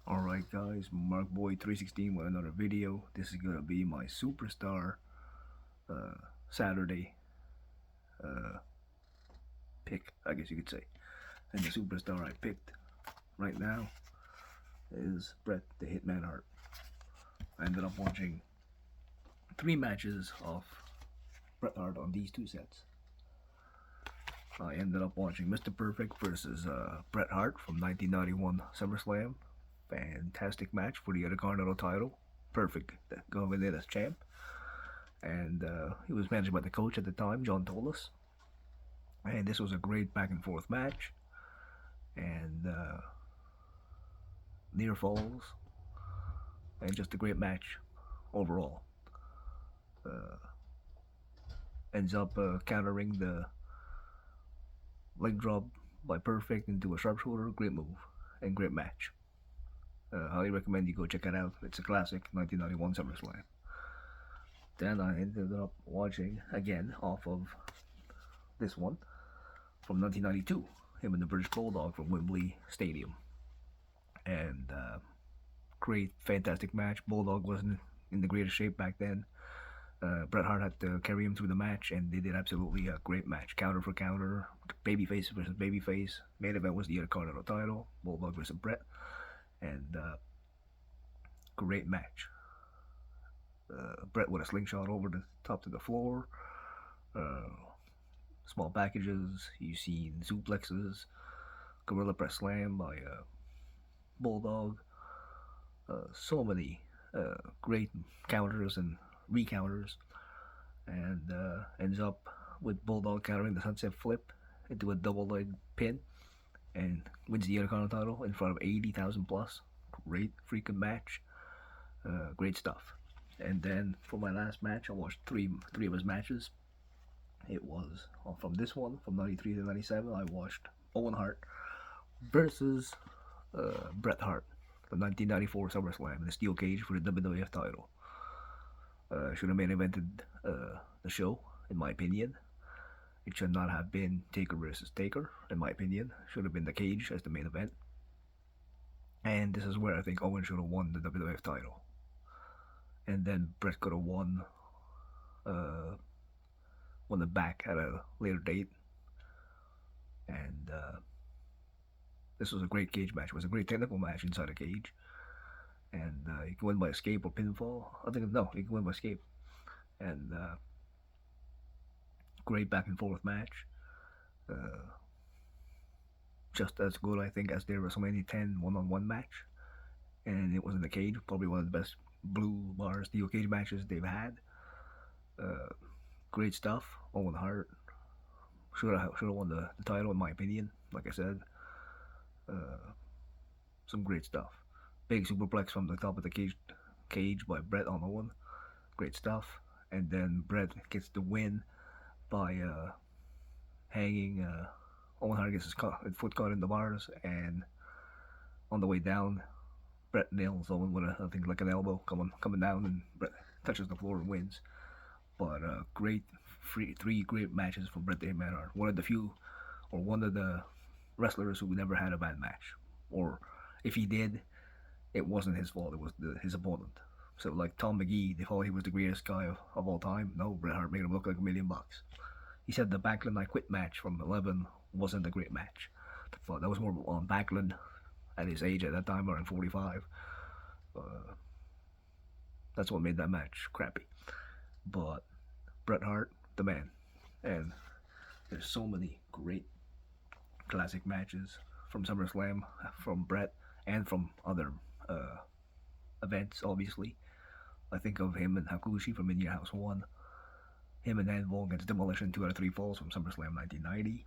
Alright guys, MarkBoy316 with another video. This is gonna be my superstar Saturday uh, pick, I guess you could say. And the superstar I picked right now is Bret the Hitman Hart. I ended up watching 3 matches of Bret Hart on these 2 sets. I ended up watching Mr. Perfect versus Bret Hart from 1991 SummerSlam. Fantastic match for the Intercontinental title. Perfect going in as champ. And he was managed by the coach at the time, John Tolos. And this was a great back and forth match. And near falls. And just a great match overall. Uh, Ends up countering the leg drop by Perfect into a sharpshooter. Great move and great match. Highly recommend you go check it out. It's a classic 1991 SummerSlam. Then I ended up watching again off of this one from 1992, him and the British Bulldog from Wembley Stadium. And great, fantastic match. Bulldog wasn't in the greatest shape back then. Bret Hart had to carry him through the match, and they did absolutely a great match. Counter for counter, babyface versus babyface. Main event was the Intercontinental title, Bulldog versus Bret. And great match. Bret with a slingshot over the top to the floor. Uh, Small packages. You've seen suplexes, gorilla press slam by Bulldog. So many great counters and recounters, and ends up with Bulldog countering the sunset flip into a double leg pin and wins the Intercontinental title in front of 80,000 plus. Great freaking match. Great stuff. And then for my last match, I watched three of his matches. It was from this one, from 93 to 97, I watched Owen Hart versus Bret Hart, the 1994 SummerSlam in a steel cage for the WWF title. Should have main evented the show, in my opinion. It should not have been Taker versus Taker, in my opinion. Should have been the cage as the main event. And this is where I think Owen should have won the WWF title. And then Bret could have won it back at a later date. And this was a great cage match. It was a great technical match inside a cage. And you can win by escape or pinfall. I think, no, you can win by escape. And great back and forth match. Just as good, I think, as their WrestleMania 10 one-on-one match. And it was in the cage. Probably one of the best blue bar steel cage matches they've had. Great stuff. Owen Hart should have won the title, in my opinion. Like I said, some great stuff. Big superplex from the top of the cage by Bret on Owen. Great stuff. And then Bret gets the win by hanging. Owen Hart gets his foot caught in the bars, and on the way down, Bret nails Owen with I think like an elbow coming down, and Bret touches the floor and wins. But three great matches from Bret the Hitman Hart. One of the few, or one of the wrestlers who never had a bad match, or if he did, it wasn't his fault. It was his opponent. So like Tom McGee, they thought he was the greatest guy of all time. No, Bret Hart made him look like $1,000,000. He said the Backlund I Quit match from 11 wasn't a great match. That was more on Backlund at his age at that time, around 45. That's what made that match crappy. But Bret Hart, the man. And there's so many great classic matches from SummerSlam, from Bret, and from other events, obviously. I think of him and Hakushi from In Your House 1. Him and Anvil against Demolition 2 out of 3 falls from SummerSlam 1990.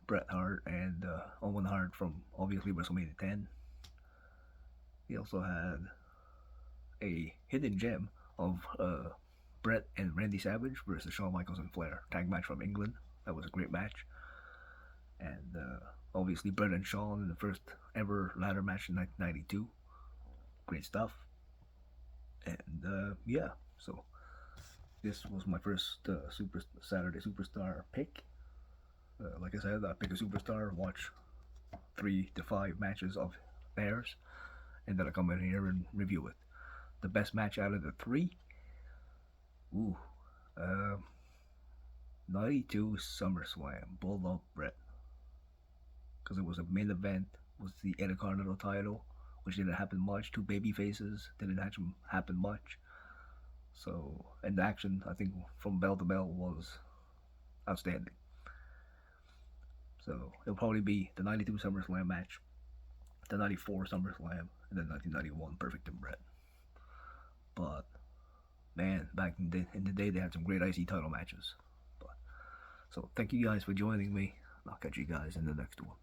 Bret Hart and Owen Hart from obviously WrestleMania 10. He also had a hidden gem of Bret and Randy Savage versus Shawn Michaels and Flair. Tag match from England. That was a great match. And obviously Bret and Shawn in the first ever ladder match in 1992. Great stuff. And yeah, so this was my first Saturday Superstar pick. Like I said, I pick a superstar, watch 3 to 5 matches of theirs, and then I come in here and review it. The best match out of the three, ooh, uh, 92 SummerSlam, Bulldog Bret, because it was a main event, was the Intercontinental title, which didn't happen much. Two baby faces didn't actually happen much. So, and the action, I think, from bell to bell was outstanding. So, it'll probably be the 92 SummerSlam match, the 94 SummerSlam, and then 1991 Perfect and Bret. But, man, back in the day, they had some great IC title matches. But, so, thank you guys for joining me. I'll catch you guys in the next one.